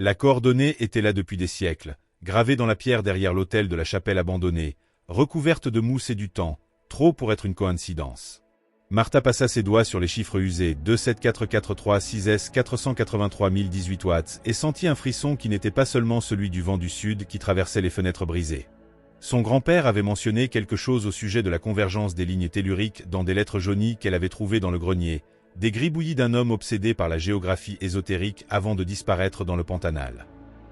La coordonnée était là depuis des siècles, gravée dans la pierre derrière l'autel de la chapelle abandonnée, recouverte de mousse et du temps, trop pour être une coïncidence. Martha passa ses doigts sur les chiffres usés, 27443 6S 483 018 watts, et sentit un frisson qui n'était pas seulement celui du vent du sud qui traversait les fenêtres brisées. Son grand-père avait mentionné quelque chose au sujet de la convergence des lignes telluriques dans des lettres jaunies qu'elle avait trouvées dans le grenier, des gribouillis d'un homme obsédé par la géographie ésotérique avant de disparaître dans le Pantanal.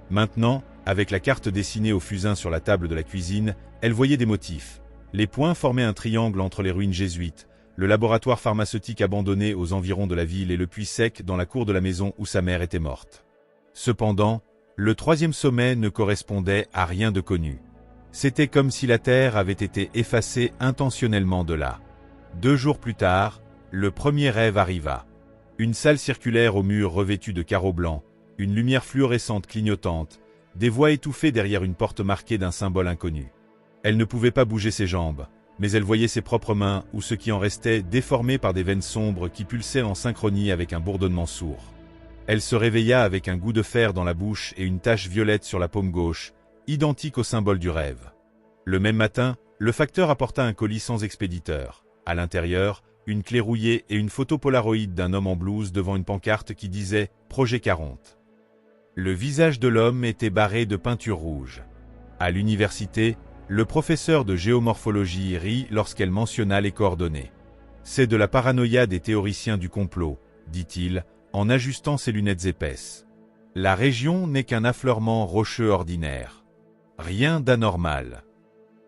Maintenant, avec la carte dessinée au fusain sur la table de la cuisine, elle voyait des motifs. Les points formaient un triangle entre les ruines jésuites, le laboratoire pharmaceutique abandonné aux environs de la ville et le puits sec dans la cour de la maison où sa mère était morte. Cependant, le troisième sommet ne correspondait à rien de connu. C'était comme si la Terre avait été effacée intentionnellement de là. 2 jours plus tard, le premier rêve arriva. Une salle circulaire aux murs revêtus de carreaux blancs, une lumière fluorescente clignotante, des voix étouffées derrière une porte marquée d'un symbole inconnu. Elle ne pouvait pas bouger ses jambes, mais elle voyait ses propres mains ou ce qui en restait déformées par des veines sombres qui pulsaient en synchronie avec un bourdonnement sourd. Elle se réveilla avec un goût de fer dans la bouche et une tache violette sur la paume gauche, identique au symbole du rêve. Le même matin, le facteur apporta un colis sans expéditeur. À l'intérieur, une clé rouillée et une photo polaroïde d'un homme en blouse devant une pancarte qui disait « Projet 40 ». Le visage de l'homme était barré de peinture rouge. À l'université, le professeur de géomorphologie rit lorsqu'elle mentionna les coordonnées. « C'est de la paranoïa des théoriciens du complot », dit-il, en ajustant ses lunettes épaisses. « La région n'est qu'un affleurement rocheux ordinaire. Rien d'anormal. »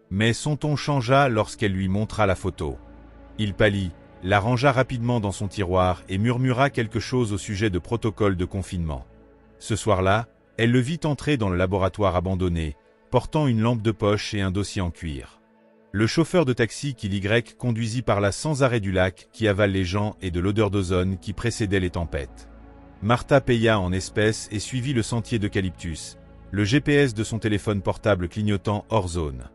Mais son ton changea lorsqu'elle lui montra la photo. Il pâlit, la rangea rapidement dans son tiroir et murmura quelque chose au sujet de protocole de confinement. Ce soir-là, elle le vit entrer dans le laboratoire abandonné, portant une lampe de poche et un dossier en cuir. Le chauffeur de taxi qui l'Y conduisit par là sans arrêt du lac qui avale les gens et de l'odeur d'ozone qui précédait les tempêtes. Martha paya en espèces et suivit le sentier d'eucalyptus, le GPS de son téléphone portable clignotant hors zone.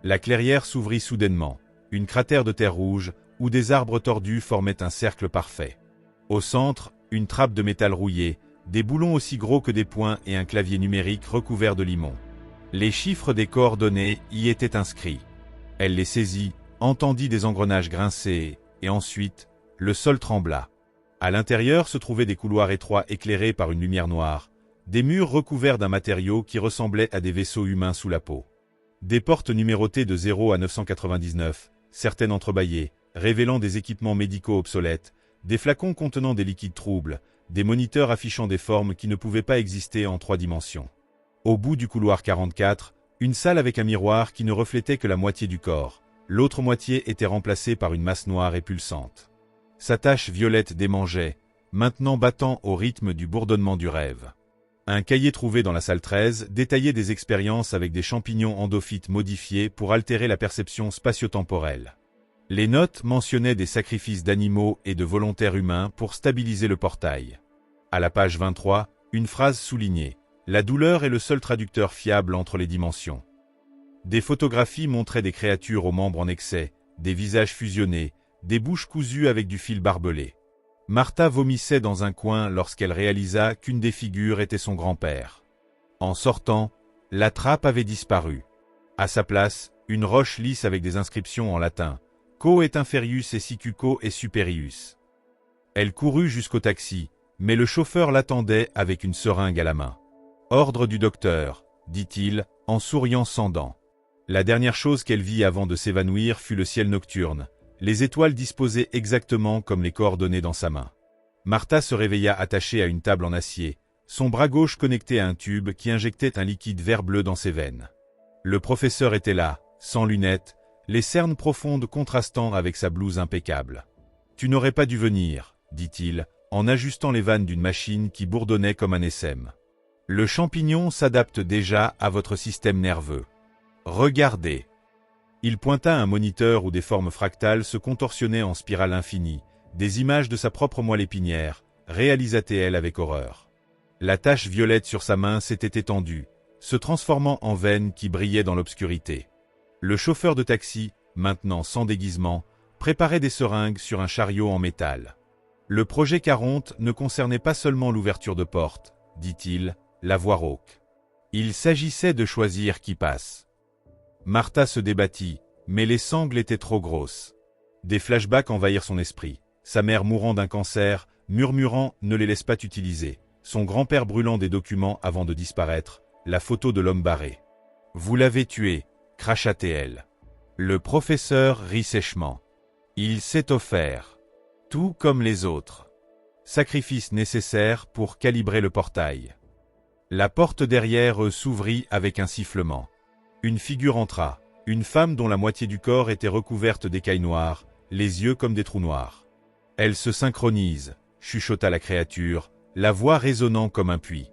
La clairière s'ouvrit soudainement, une cratère de terre rouge, où des arbres tordus formaient un cercle parfait. Au centre, une trappe de métal rouillé, des boulons aussi gros que des poings et un clavier numérique recouvert de limon. Les chiffres des coordonnées y étaient inscrits. Elle les saisit, entendit des engrenages grincer, et ensuite, le sol trembla. À l'intérieur se trouvaient des couloirs étroits éclairés par une lumière noire, des murs recouverts d'un matériau qui ressemblait à des vaisseaux humains sous la peau. Des portes numérotées de 0 à 999, certaines entrebâillées, révélant des équipements médicaux obsolètes, des flacons contenant des liquides troubles, des moniteurs affichant des formes qui ne pouvaient pas exister en 3 dimensions. Au bout du couloir 44, une salle avec un miroir qui ne reflétait que la moitié du corps, l'autre moitié était remplacée par une masse noire et pulsante. Sa tache violette démangeait, maintenant battant au rythme du bourdonnement du rêve. Un cahier trouvé dans la salle 13 détaillait des expériences avec des champignons endophytes modifiés pour altérer la perception spatio-temporelle. Les notes mentionnaient des sacrifices d'animaux et de volontaires humains pour stabiliser le portail. À la page 23, une phrase soulignée « La douleur est le seul traducteur fiable entre les dimensions ». Des photographies montraient des créatures aux membres en excès, des visages fusionnés, des bouches cousues avec du fil barbelé. Martha vomissait dans un coin lorsqu'elle réalisa qu'une des figures était son grand-père. En sortant, la trappe avait disparu. À sa place, une roche lisse avec des inscriptions en latin. Quo et inferius et sicuco et superius. Elle courut jusqu'au taxi, mais le chauffeur l'attendait avec une seringue à la main. « Ordre du docteur », dit-il, en souriant sans dents. La dernière chose qu'elle vit avant de s'évanouir fut le ciel nocturne, les étoiles disposées exactement comme les coordonnées dans sa main. Martha se réveilla attachée à une table en acier, son bras gauche connecté à un tube qui injectait un liquide vert-bleu dans ses veines. Le professeur était là, sans lunettes, les cernes profondes contrastant avec sa blouse impeccable. « Tu n'aurais pas dû venir », dit-il, en ajustant les vannes d'une machine qui bourdonnait comme un SM. « Le champignon s'adapte déjà à votre système nerveux. Regardez. » Il pointa un moniteur où des formes fractales se contorsionnaient en spirale infinie, des images de sa propre moelle épinière, réalisa-t-elle avec horreur. La tache violette sur sa main s'était étendue, se transformant en veine qui brillait dans l'obscurité. Le chauffeur de taxi, maintenant sans déguisement, préparait des seringues sur un chariot en métal. Le projet 40 ne concernait pas seulement l'ouverture de porte, dit-il, la voix rauque. Il s'agissait de choisir qui passe. Martha se débattit, mais les sangles étaient trop grosses. Des flashbacks envahirent son esprit. Sa mère mourant d'un cancer, murmurant « ne les laisse pas t'utiliser ». Son grand-père brûlant des documents avant de disparaître, la photo de l'homme barré. « Vous l'avez tué », cracha-t-elle. Le professeur rit sèchement. Il s'est offert. Tout comme les autres. Sacrifice nécessaire pour calibrer le portail. La porte derrière eux s'ouvrit avec un sifflement. Une figure entra, une femme dont la moitié du corps était recouverte d'écailles noires, les yeux comme des trous noirs. Elle se synchronise, chuchota la créature, la voix résonnant comme un puits.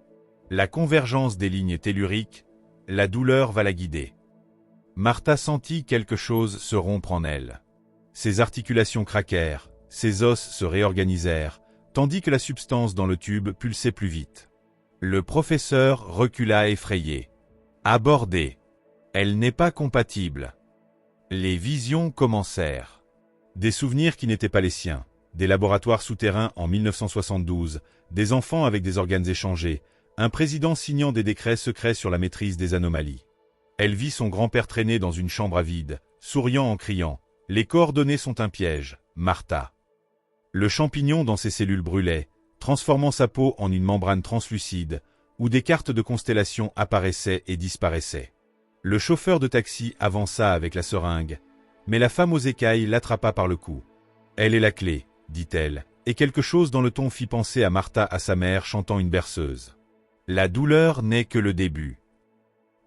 La convergence des lignes telluriques, la douleur va la guider. Martha sentit quelque chose se rompre en elle. Ses articulations craquèrent, ses os se réorganisèrent, tandis que la substance dans le tube pulsait plus vite. Le professeur recula effrayé. Abordé. Elle n'est pas compatible. Les visions commencèrent. Des souvenirs qui n'étaient pas les siens, des laboratoires souterrains en 1972, des enfants avec des organes échangés, un président signant des décrets secrets sur la maîtrise des anomalies. Elle vit son grand-père traîner dans une chambre à vide, souriant en criant « Les coordonnées sont un piège, Martha ». Le champignon dans ses cellules brûlait, transformant sa peau en une membrane translucide, où des cartes de constellations apparaissaient et disparaissaient. Le chauffeur de taxi avança avec la seringue, mais la femme aux écailles l'attrapa par le cou. « Elle est la clé », dit-elle, et quelque chose dans le ton fit penser à Martha à sa mère chantant une berceuse. La douleur n'est que le début.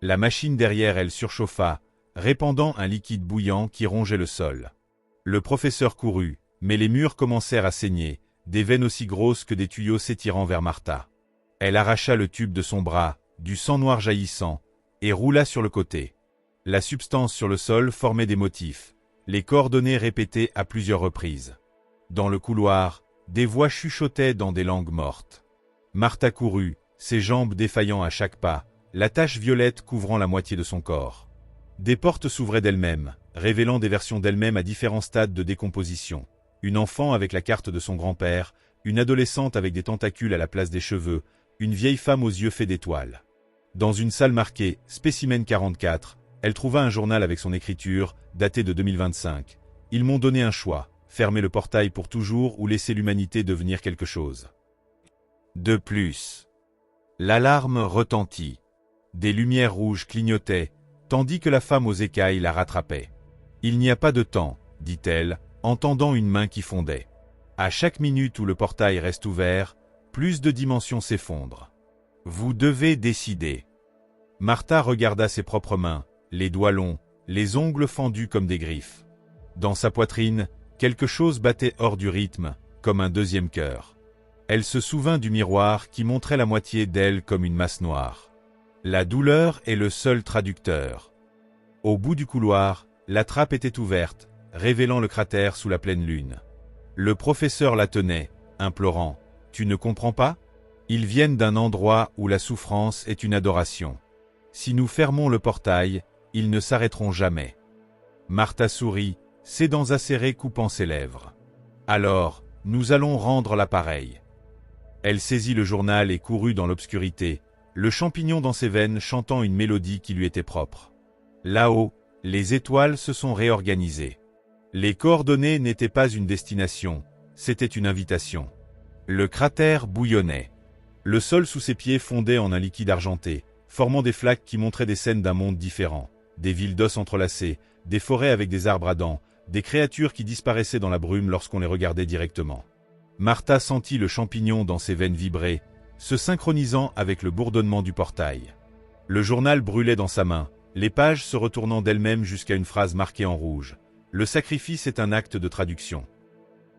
La machine derrière elle surchauffa, répandant un liquide bouillant qui rongeait le sol. Le professeur courut, mais les murs commencèrent à saigner, des veines aussi grosses que des tuyaux s'étirant vers Martha. Elle arracha le tube de son bras, du sang noir jaillissant, et roula sur le côté. La substance sur le sol formait des motifs, les coordonnées répétées à plusieurs reprises. Dans le couloir, des voix chuchotaient dans des langues mortes. Martha courut, ses jambes défaillant à chaque pas, la tache violette couvrant la moitié de son corps. Des portes s'ouvraient d'elles-mêmes, révélant des versions d'elles-mêmes à différents stades de décomposition. Une enfant avec la carte de son grand-père, une adolescente avec des tentacules à la place des cheveux, une vieille femme aux yeux faits d'étoiles. Dans une salle marquée « Spécimen 44 », elle trouva un journal avec son écriture, daté de 2025. « Ils m'ont donné un choix, fermer le portail pour toujours ou laisser l'humanité devenir quelque chose. » De plus. L'alarme retentit. Des lumières rouges clignotaient, tandis que la femme aux écailles la rattrapait. « Il n'y a pas de temps, » dit-elle, entendant une main qui fondait. À chaque minute où le portail reste ouvert, plus de dimensions s'effondrent. Vous devez décider. Martha regarda ses propres mains, les doigts longs, les ongles fendus comme des griffes. Dans sa poitrine, quelque chose battait hors du rythme, comme un deuxième cœur. Elle se souvint du miroir qui montrait la moitié d'elle comme une masse noire. La douleur est le seul traducteur. Au bout du couloir, la trappe était ouverte, révélant le cratère sous la pleine lune. Le professeur la tenait, implorant. « Tu ne comprends pas ? Ils viennent d'un endroit où la souffrance est une adoration. Si nous fermons le portail, ils ne s'arrêteront jamais. » Martha sourit, ses dents acérées coupant ses lèvres. « Alors, nous allons rendre l'appareil. » Elle saisit le journal et courut dans l'obscurité, le champignon dans ses veines chantant une mélodie qui lui était propre. Là-haut, les étoiles se sont réorganisées. Les coordonnées n'étaient pas une destination, c'était une invitation. Le cratère bouillonnait. Le sol sous ses pieds fondait en un liquide argenté, formant des flaques qui montraient des scènes d'un monde différent, des villes d'os entrelacées, des forêts avec des arbres à dents, des créatures qui disparaissaient dans la brume lorsqu'on les regardait directement. Martha sentit le champignon dans ses veines vibrer, se synchronisant avec le bourdonnement du portail. Le journal brûlait dans sa main, les pages se retournant d'elles-mêmes jusqu'à une phrase marquée en rouge. Le sacrifice est un acte de traduction.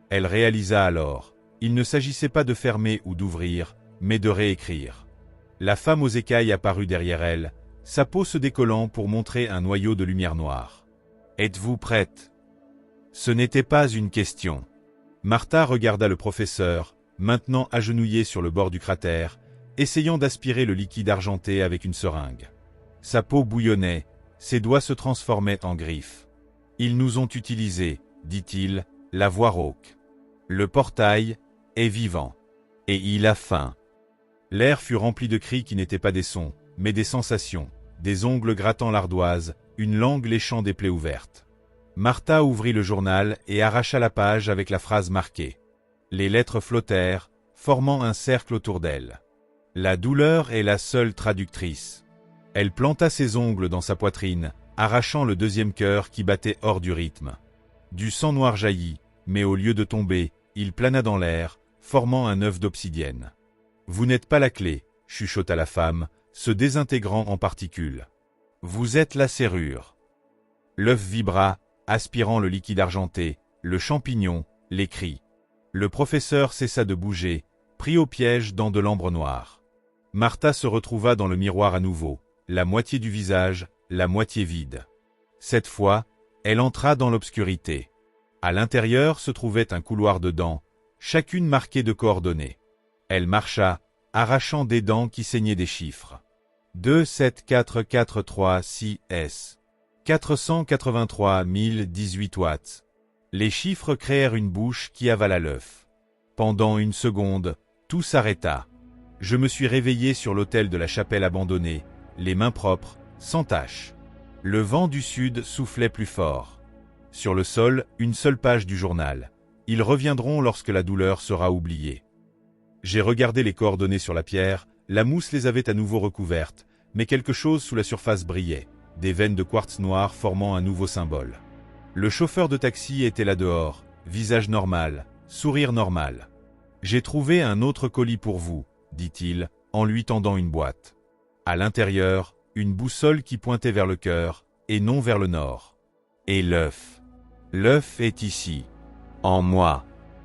Elle réalisa alors, il ne s'agissait pas de fermer ou d'ouvrir, mais de réécrire. La femme aux écailles apparut derrière elle, sa peau se décollant pour montrer un noyau de lumière noire. « Êtes-vous prête ?» Ce n'était pas une question. Martha regarda le professeur, maintenant agenouillé sur le bord du cratère, essayant d'aspirer le liquide argenté avec une seringue. Sa peau bouillonnait, ses doigts se transformaient en griffes. « Ils nous ont utilisés, » dit-il, la voix rauque. « Le portail est vivant. Et il a faim. » L'air fut rempli de cris qui n'étaient pas des sons, mais des sensations, des ongles grattant l'ardoise, une langue léchant des plaies ouvertes. Martha ouvrit le journal et arracha la page avec la phrase marquée. Les lettres flottèrent, formant un cercle autour d'elle. La douleur est la seule traductrice. Elle planta ses ongles dans sa poitrine, arrachant le deuxième cœur qui battait hors du rythme. Du sang noir jaillit, mais au lieu de tomber, il plana dans l'air, formant un œuf d'obsidienne. « Vous n'êtes pas la clé, » chuchota la femme, se désintégrant en particules. « Vous êtes la serrure. » L'œuf vibra, aspirant le liquide argenté, le champignon, les cris. Le professeur cessa de bouger, pris au piège dans de l'ambre noire. Martha se retrouva dans le miroir à nouveau, la moitié du visage, la moitié vide. Cette fois, elle entra dans l'obscurité. À l'intérieur se trouvait un couloir de dents, chacune marquée de coordonnées. Elle marcha, arrachant des dents qui saignaient des chiffres. 2, 7, 4, 4, 3, 6, S. 483 018 watts. Les chiffres créèrent une bouche qui avala l'œuf. Pendant une seconde, tout s'arrêta. Je me suis réveillé sur l'autel de la chapelle abandonnée, les mains propres, sans tache. Le vent du sud soufflait plus fort. Sur le sol, une seule page du journal. Ils reviendront lorsque la douleur sera oubliée. J'ai regardé les coordonnées sur la pierre, la mousse les avait à nouveau recouvertes, mais quelque chose sous la surface brillait, des veines de quartz noir formant un nouveau symbole. Le chauffeur de taxi était là dehors, visage normal, sourire normal. « J'ai trouvé un autre colis pour vous, » dit-il, en lui tendant une boîte. À l'intérieur, une boussole qui pointait vers le cœur, et non vers le nord. Et l'œuf. L'œuf est ici. En moi.